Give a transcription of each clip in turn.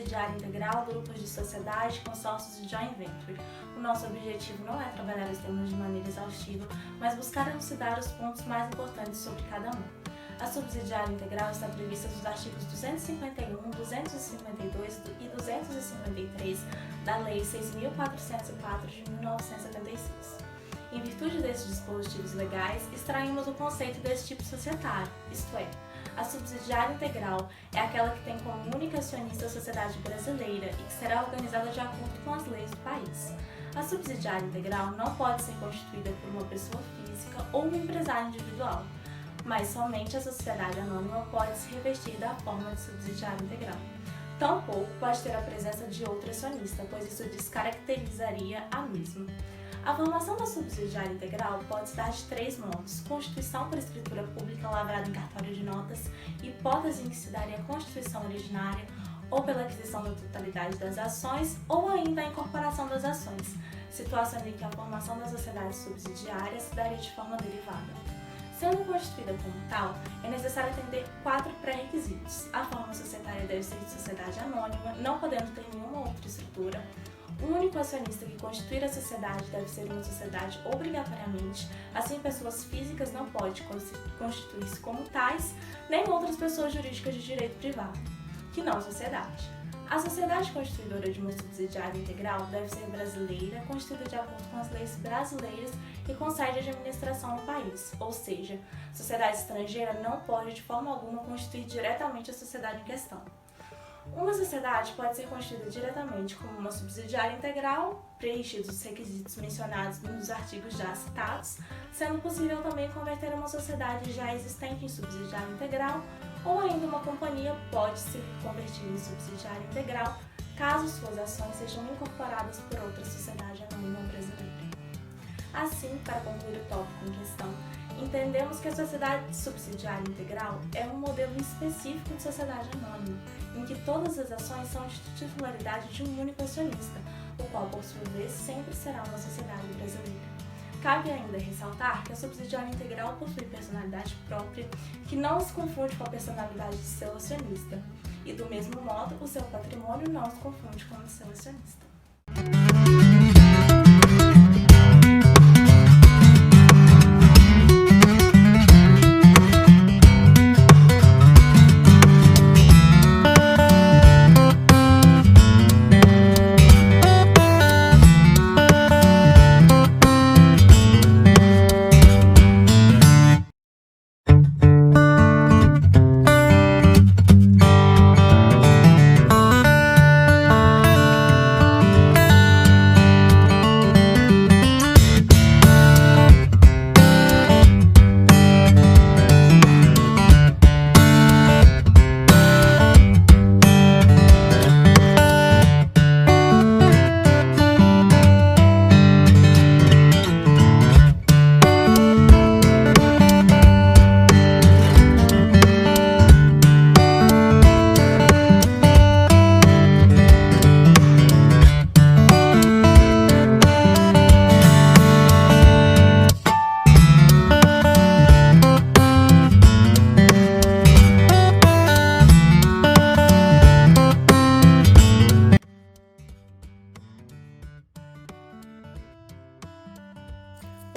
subsidiária integral, grupos de sociedade, consórcios e joint venture. O nosso objetivo não é trabalhar os temas de maneira exaustiva, mas buscar elucidar os pontos mais importantes sobre cada um. A subsidiária integral está prevista nos artigos 251, 252 e 253 da Lei 6.404 de 1976. Em virtude desses dispositivos legais, extraímos o conceito desse tipo societário, isto é, a subsidiária integral é aquela que tem como única acionista a sociedade brasileira e que será organizada de acordo com as leis do país. A subsidiária integral não pode ser constituída por uma pessoa física ou um empresário individual, mas somente a sociedade anônima pode se revestir da forma de subsidiária integral. Tampouco pode ter a presença de outro acionista, pois isso descaracterizaria a mesma. A formação da subsidiária integral pode se dar de três modos: constituição por escritura pública lavrada em cartório de notas, hipótese em que se daria a constituição originária, ou pela aquisição da totalidade das ações, ou ainda a incorporação das ações, situações em que a formação da sociedade subsidiária se daria de forma derivada. Sendo constituída como tal, é necessário atender 4 pré-requisitos. A forma societária deve ser de sociedade anônima, não podendo ter nenhuma outra estrutura. O único acionista que constituir a sociedade deve ser uma sociedade obrigatoriamente, assim pessoas físicas não podem constituir-se como tais, nem outras pessoas jurídicas de direito privado, que não sociedade. A sociedade constituidora de uma subsidiária integral deve ser brasileira, constituída de acordo com as leis brasileiras e com sede de administração no país, ou seja, sociedade estrangeira não pode de forma alguma constituir diretamente a sociedade em questão. Uma sociedade pode ser constituída diretamente como uma subsidiária integral, preenchidos os requisitos mencionados nos artigos já citados, sendo possível também converter uma sociedade já existente em subsidiária integral, ou ainda uma companhia pode ser convertida em subsidiária integral, caso suas ações sejam incorporadas por outra sociedade anônima brasileira. Assim, para concluir o tópico em questão, entendemos que a sociedade subsidiária integral é um modelo específico de sociedade anônima, em que todas as ações são de titularidade de um único acionista, o qual, por sua vez, sempre será uma sociedade brasileira. Cabe ainda ressaltar que a subsidiária integral possui personalidade própria, que não se confunde com a personalidade de seu acionista, e, do mesmo modo, o seu patrimônio não se confunde com o de seu acionista.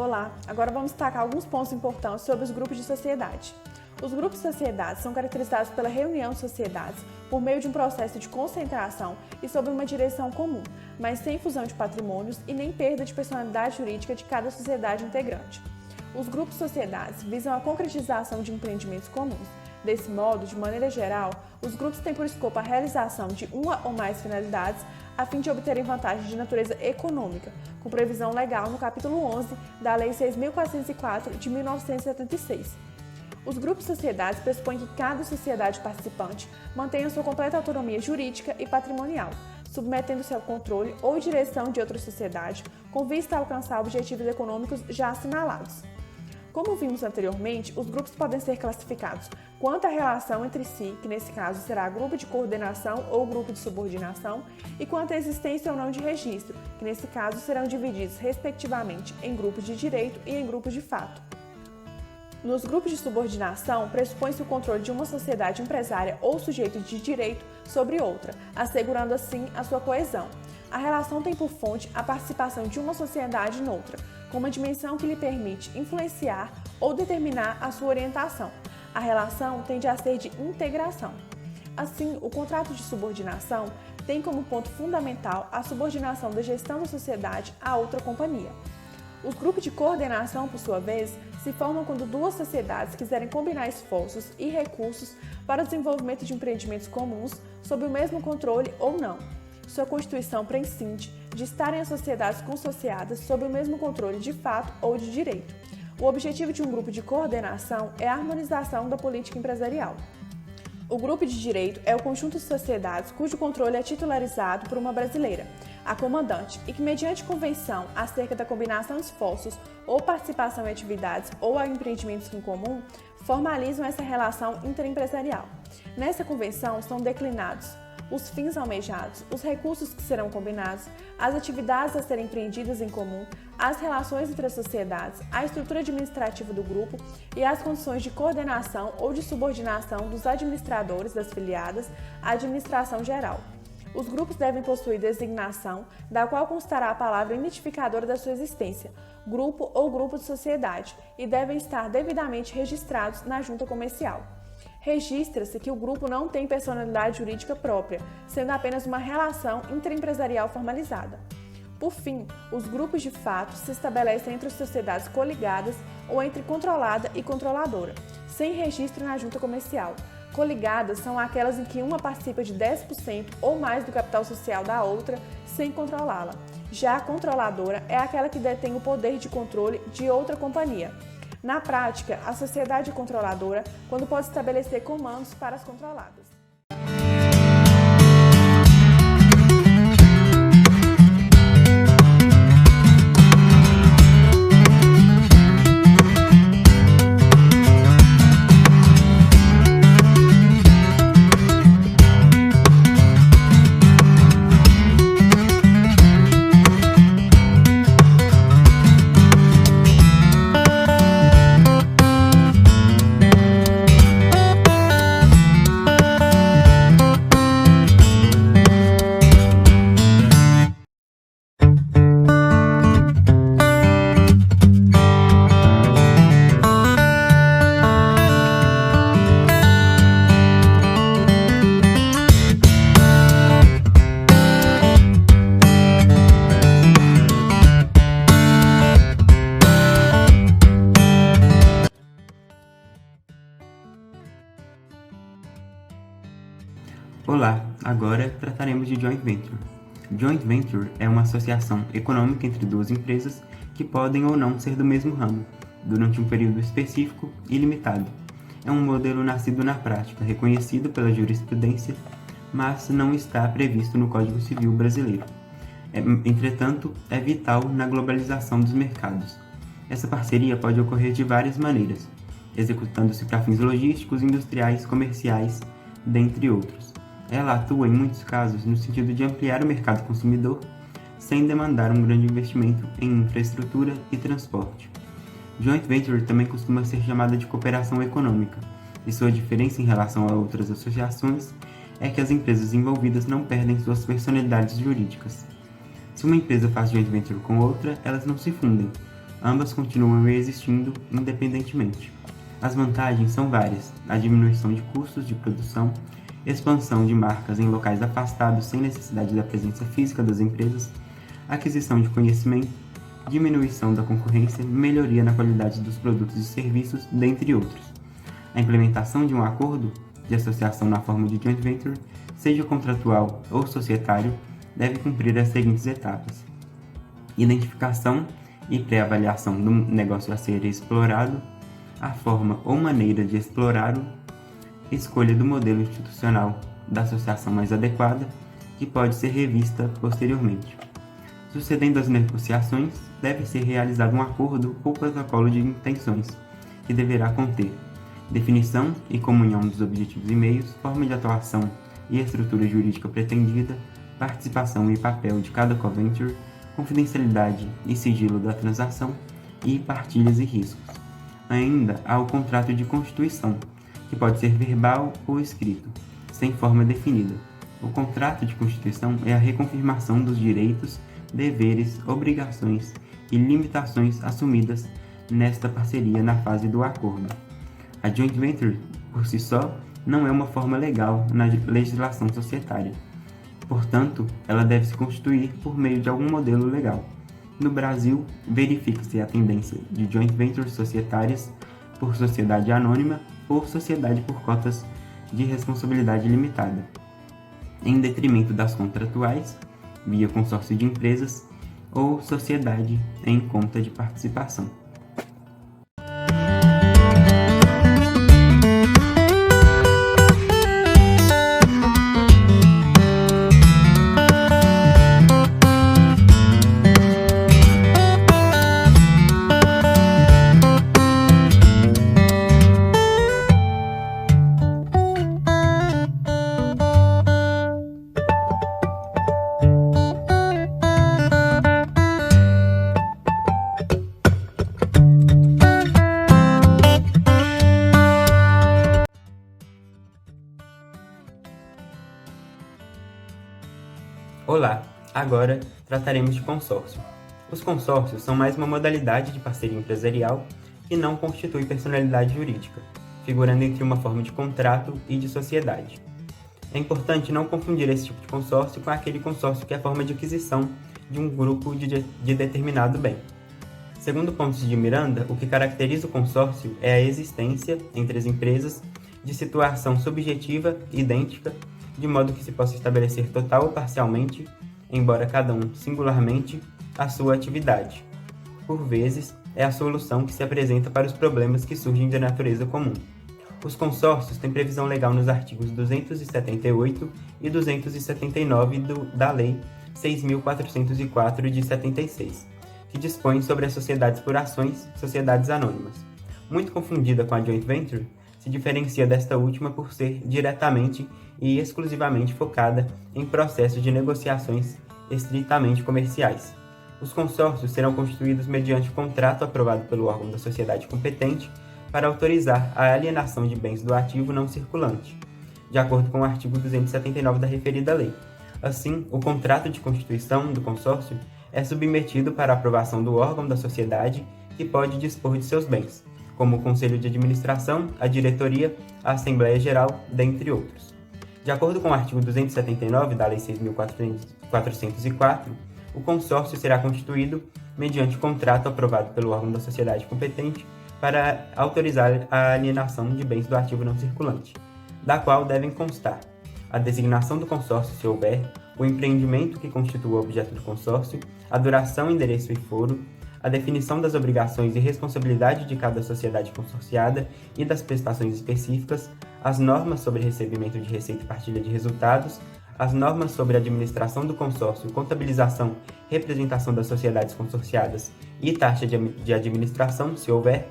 Olá, agora vamos destacar alguns pontos importantes sobre os grupos de sociedade. Os grupos de sociedades são caracterizados pela reunião de sociedades por meio de um processo de concentração e sob uma direção comum, mas sem fusão de patrimônios e nem perda de personalidade jurídica de cada sociedade integrante. Os grupos de sociedades visam a concretização de empreendimentos comuns. Desse modo, de maneira geral, os grupos têm por escopo a realização de uma ou mais finalidades a fim de obterem vantagens de natureza econômica, com previsão legal no capítulo 11 da Lei 6.404 de 1976. Os grupos de sociedades pressupõem que cada sociedade participante mantenha sua completa autonomia jurídica e patrimonial, submetendo-se ao controle ou direção de outra sociedade, com vista a alcançar objetivos econômicos já assinalados. Como vimos anteriormente, os grupos podem ser classificados quanto à relação entre si, que nesse caso será grupo de coordenação ou grupo de subordinação, e quanto à existência ou não de registro, que nesse caso serão divididos respectivamente em grupos de direito e em grupos de fato. Nos grupos de subordinação, pressupõe-se o controle de uma sociedade empresária ou sujeito de direito sobre outra, assegurando assim a sua coesão. A relação tem por fonte a participação de uma sociedade noutra, com uma dimensão que lhe permite influenciar ou determinar a sua orientação. A relação tende a ser de integração. Assim, o contrato de subordinação tem como ponto fundamental a subordinação da gestão da sociedade a outra companhia. Os grupos de coordenação, por sua vez, se formam quando duas sociedades quiserem combinar esforços e recursos para o desenvolvimento de empreendimentos comuns sob o mesmo controle ou não. Sua constituição prescinde de estarem as sociedades consociadas sob o mesmo controle de fato ou de direito. O objetivo de um grupo de coordenação é a harmonização da política empresarial. O grupo de direito é o conjunto de sociedades cujo controle é titularizado por uma brasileira, a comandante, e que, mediante convenção acerca da combinação de esforços ou participação em atividades ou a empreendimentos em comum, formalizam essa relação interempresarial. Nessa convenção são declinados os fins almejados, os recursos que serão combinados, as atividades a serem empreendidas em comum, as relações entre as sociedades, a estrutura administrativa do grupo e as condições de coordenação ou de subordinação dos administradores das filiadas à administração geral. Os grupos devem possuir designação, da qual constará a palavra identificadora da sua existência, grupo ou grupo de sociedade, e devem estar devidamente registrados na junta comercial. Registra-se que o grupo não tem personalidade jurídica própria, sendo apenas uma relação interempresarial formalizada. Por fim, os grupos de fato se estabelecem entre as sociedades coligadas ou entre controlada e controladora, sem registro na junta comercial. Coligadas são aquelas em que uma participa de 10% ou mais do capital social da outra, sem controlá-la. Já a controladora é aquela que detém o poder de controle de outra companhia. Na prática, a sociedade é controladora quando pode estabelecer comandos para as controladas. Olá, agora trataremos de Joint Venture. Joint Venture é uma associação econômica entre duas empresas que podem ou não ser do mesmo ramo, durante um período específico e limitado. É um modelo nascido na prática, reconhecido pela jurisprudência, mas não está previsto no Código Civil brasileiro. Entretanto, é vital na globalização dos mercados. Essa parceria pode ocorrer de várias maneiras, executando-se para fins logísticos, industriais, comerciais, dentre outros. Ela atua, em muitos casos, no sentido de ampliar o mercado consumidor, sem demandar um grande investimento em infraestrutura e transporte. Joint Venture também costuma ser chamada de cooperação econômica, e sua diferença em relação a outras associações é que as empresas envolvidas não perdem suas personalidades jurídicas. Se uma empresa faz joint venture com outra, elas não se fundem, ambas continuam existindo independentemente. As vantagens são várias: a diminuição de custos de produção, expansão de marcas em locais afastados sem necessidade da presença física das empresas, aquisição de conhecimento, diminuição da concorrência, melhoria na qualidade dos produtos e serviços, dentre outros. A implementação de um acordo de associação na forma de joint venture, seja contratual ou societário, deve cumprir as seguintes etapas: identificação e pré-avaliação do negócio a ser explorado, a forma ou maneira de explorá-lo, escolha do modelo institucional da associação mais adequada, que pode ser revista posteriormente. Sucedendo as negociações, deve ser realizado um acordo ou protocolo de intenções, que deverá conter definição e comunhão dos objetivos e meios, forma de atuação e estrutura jurídica pretendida, participação e papel de cada coventure, confidencialidade e sigilo da transação e partilhas e riscos. Ainda há o contrato de constituição, que pode ser verbal ou escrito, sem forma definida. O contrato de constituição é a reconfirmação dos direitos, deveres, obrigações e limitações assumidas nesta parceria na fase do acordo. A joint venture, por si só, não é uma forma legal na legislação societária. Portanto, ela deve se constituir por meio de algum modelo legal. No Brasil, verifica-se a tendência de joint ventures societárias por sociedade anônima ou sociedade por cotas de responsabilidade limitada, em detrimento das contratuais, via consórcio de empresas ou sociedade em conta de participação. Olá, agora trataremos de consórcio. Os consórcios são mais uma modalidade de parceria empresarial que não constitui personalidade jurídica, figurando entre uma forma de contrato e de sociedade. É importante não confundir esse tipo de consórcio com aquele consórcio que é a forma de aquisição de um grupo de determinado bem. Segundo Pontes de Miranda, o que caracteriza o consórcio é a existência, entre as empresas, de situação subjetiva idêntica, de modo que se possa estabelecer total ou parcialmente, embora cada um singularmente, a sua atividade. Por vezes, é a solução que se apresenta para os problemas que surgem de natureza comum. Os consórcios têm previsão legal nos artigos 278 e 279 da Lei 6.404 de 76, que dispõe sobre as sociedades por ações, sociedades anônimas. Muito confundida com a joint venture, se diferencia desta última por ser diretamente e exclusivamente focada em processos de negociações estritamente comerciais. Os consórcios serão constituídos mediante contrato aprovado pelo órgão da sociedade competente para autorizar a alienação de bens do ativo não circulante, de acordo com o artigo 279 da referida lei. Assim, o contrato de constituição do consórcio é submetido para aprovação do órgão da sociedade que pode dispor de seus bens, como o Conselho de Administração, a Diretoria, a Assembleia Geral, dentre outros. De acordo com o artigo 279 da Lei 6.404, o consórcio será constituído mediante contrato aprovado pelo órgão da sociedade competente para autorizar a alienação de bens do ativo não circulante, da qual devem constar a designação do consórcio, se houver, o empreendimento que constitua o objeto do consórcio, a duração, endereço e foro, a definição das obrigações e responsabilidade de cada sociedade consorciada e das prestações específicas, as normas sobre recebimento de receita e partilha de resultados, as normas sobre administração do consórcio, contabilização, representação das sociedades consorciadas e taxa de administração, se houver,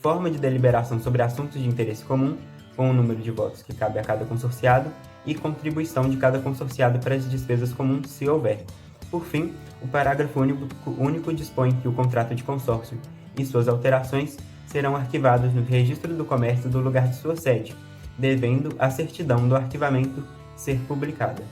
forma de deliberação sobre assuntos de interesse comum, com o número de votos que cabe a cada consorciado, e contribuição de cada consorciado para as despesas comuns, se houver. Por fim, o parágrafo único dispõe que o contrato de consórcio e suas alterações serão arquivados no Registro do Comércio do lugar de sua sede, devendo a certidão do arquivamento ser publicada.